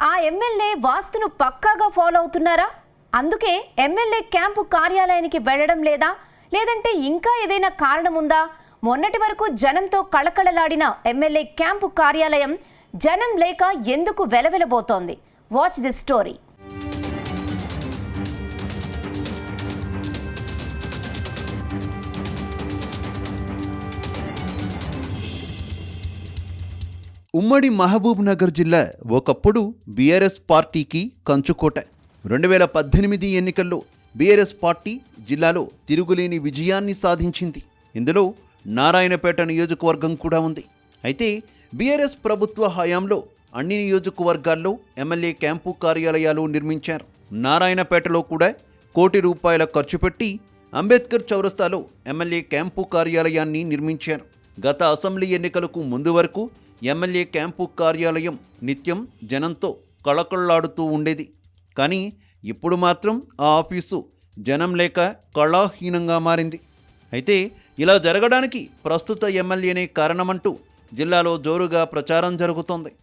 ఆ ఎమ్మెల్యే వాస్తును పక్కాగా ఫాలో అవుతున్నారా? అందుకే ఎమ్మెల్యే క్యాంపు కార్యాలయానికి వెళ్ళడం లేదా? లేదంటే ఇంకా ఏదైనా కారణం ఉందా? మొన్నటి వరకు జనంతో కళకళలాడిన ఎమ్మెల్యే క్యాంపు కార్యాలయం జనం లేక ఎందుకు వెలవెలబోతోంది? Watch this story. ఉమ్మడి మహబూబ్ నగర్ జిల్లా ఒకప్పుడు బీఆర్ఎస్ పార్టీకి కంచుకోట. 2018 ఎన్నికల్లో బీఆర్ఎస్ పార్టీ జిల్లాలో తిరుగులేని విజయాన్ని సాధించింది. ఇందులో నారాయణపేట నియోజకవర్గం కూడా ఉంది. అయితే బీఆర్ఎస్ ప్రభుత్వ హయాంలో అన్ని నియోజకవర్గాల్లో ఎమ్మెల్యే క్యాంపు కార్యాలయాలు నిర్మించారు. నారాయణపేటలో కూడా ₹1 కోటి ఖర్చు పెట్టి అంబేద్కర్ చౌరస్తాలో ఎమ్మెల్యే క్యాంపు కార్యాలయాన్ని నిర్మించారు. గత అసెంబ్లీ ఎన్నికలకు ముందు వరకు ఎమ్మెల్యే క్యాంపు కార్యాలయం నిత్యం జనంతో కళకళలాడుతూ ఉండేది. కానీ ఇప్పుడు మాత్రం ఆ ఆఫీసు జనం లేక కళాహీనంగా మారింది. అయితే ఇలా జరగడానికి ప్రస్తుత ఎమ్మెల్యేనే కారణమంటూ జిల్లాలో జోరుగా ప్రచారం జరుగుతోంది.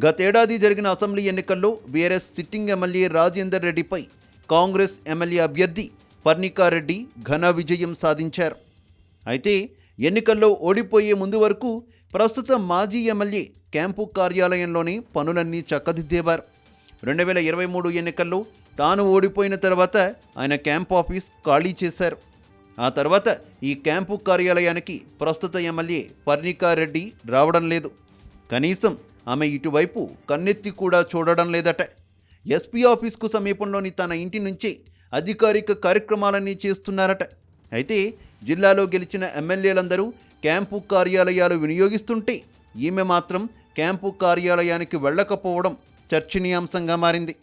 గతేడాది జరిగిన అసెంబ్లీ ఎన్నికల్లో బీఆర్ఎస్ సిట్టింగ్ ఎమ్మెల్యే రాజేందర్ రెడ్డిపై కాంగ్రెస్ ఎమ్మెల్యే అభ్యర్థి పర్ణికారెడ్డి ఘన విజయం సాధించారు. అయితే ఎన్నికల్లో ఓడిపోయే ముందు వరకు ప్రస్తుత మాజీ ఎమ్మెల్యే క్యాంపు కార్యాలయంలోనే పనులన్నీ చక్కదిద్దేవారు. 2023 ఎన్నికల్లో తాను ఓడిపోయిన తర్వాత ఆయన క్యాంప్ ఆఫీస్ ఖాళీ చేశారు. ఆ తర్వాత ఈ క్యాంపు కార్యాలయానికి ప్రస్తుత ఎమ్మెల్యే పర్ణికారెడ్డి రావడం లేదు. కనీసం ఆమె ఇటువైపు కన్నెత్తి కూడా చూడడం లేదట. ఎస్పీ ఆఫీస్కు సమీపంలోని తన ఇంటి నుంచే అధికారిక కార్యక్రమాలన్నీ చేస్తున్నారట. అయితే జిల్లాలో గెలిచిన ఎమ్మెల్యేలందరూ క్యాంపు కార్యాలయాలు వినియోగిస్తుంటే ఈమె మాత్రం క్యాంపు కార్యాలయానికి వెళ్ళకపోవడం చర్చనీయాంశంగా మారింది.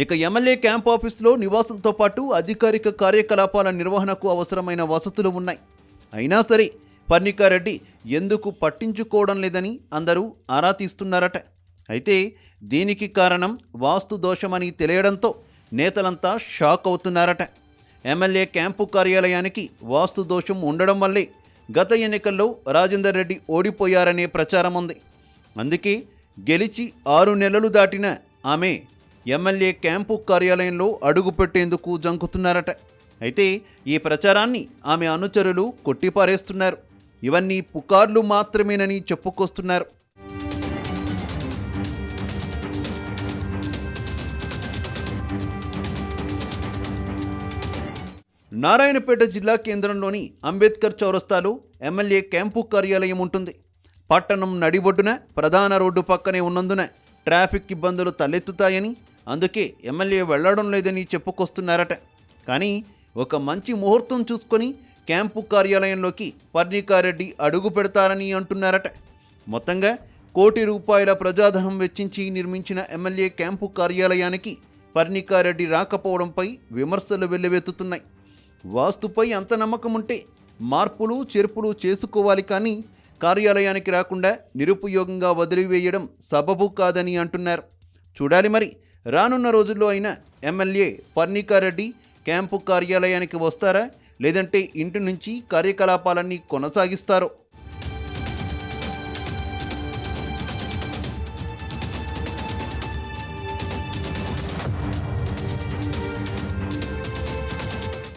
ఇక ఎమ్మెల్యే క్యాంప్ ఆఫీసులో నివాసంతో పాటు అధికారిక కార్యకలాపాల నిర్వహణకు అవసరమైన వసతులు ఉన్నాయి. అయినా సరే పర్ణికారెడ్డి ఎందుకు పట్టించుకోవడం లేదని అందరూ ఆరా తీస్తున్నారట. అయితే దీనికి కారణం వాస్తు దోషమని తెలియడంతో నేతలంతా షాక్ అవుతున్నారట. ఎమ్మెల్యే క్యాంపు కార్యాలయానికి వాస్తు దోషం ఉండడం వల్లే గత ఎన్నికల్లో రాజేందర్ రెడ్డి ఓడిపోయారనే ప్రచారం ఉంది. అందుకే గెలిచి 6 నెలలు దాటిన ఆమె ఎమ్మెల్యే క్యాంపు కార్యాలయంలో అడుగుపెట్టేందుకు జంకుతున్నారట. అయితే ఈ ప్రచారాన్ని ఆమె అనుచరులు కొట్టిపారేస్తున్నారు. ఇవన్నీ పుకార్లు మాత్రమేనని చెప్పుకొస్తున్నారు. నారాయణపేట జిల్లా కేంద్రంలోని అంబేద్కర్ చౌరస్తాలో ఎమ్మెల్యే క్యాంపు కార్యాలయం ఉంటుంది. పట్టణం నడిబొడ్డున ప్రధాన రోడ్డు పక్కనే ఉన్నందున ట్రాఫిక్ ఇబ్బందులు తలెత్తుతాయని, అందుకే ఎమ్మెల్యే వెళ్లడం లేదని చెప్పుకొస్తున్నారట. కానీ ఒక మంచి ముహూర్తం చూసుకొని క్యాంపు కార్యాలయంలోకి పర్ణికారెడ్డి అడుగు పెడతారని అంటున్నారట. మొత్తంగా ₹1 కోటి ప్రజాధనం వెచ్చించి నిర్మించిన ఎమ్మెల్యే క్యాంపు కార్యాలయానికి పర్ణికారెడ్డి రాకపోవడంపై విమర్శలు వెల్లువెత్తుతున్నాయి. వాస్తుపై అంత నమ్మకం ఉంటే మార్పులు చేర్పులు చేసుకోవాలి, కానీ కార్యాలయానికి రాకుండా నిరుపయోగంగా వదిలివేయడం సబబు కాదని అంటున్నారు. చూడాలి మరి రానున్న రోజుల్లో అయినా ఎమ్మెల్యే పర్ణికారెడ్డి క్యాంపు కార్యాలయానికి వస్తారా, లేదంటే ఇంటి నుంచి కార్యకలాపాలన్నీ కొనసాగిస్తారో.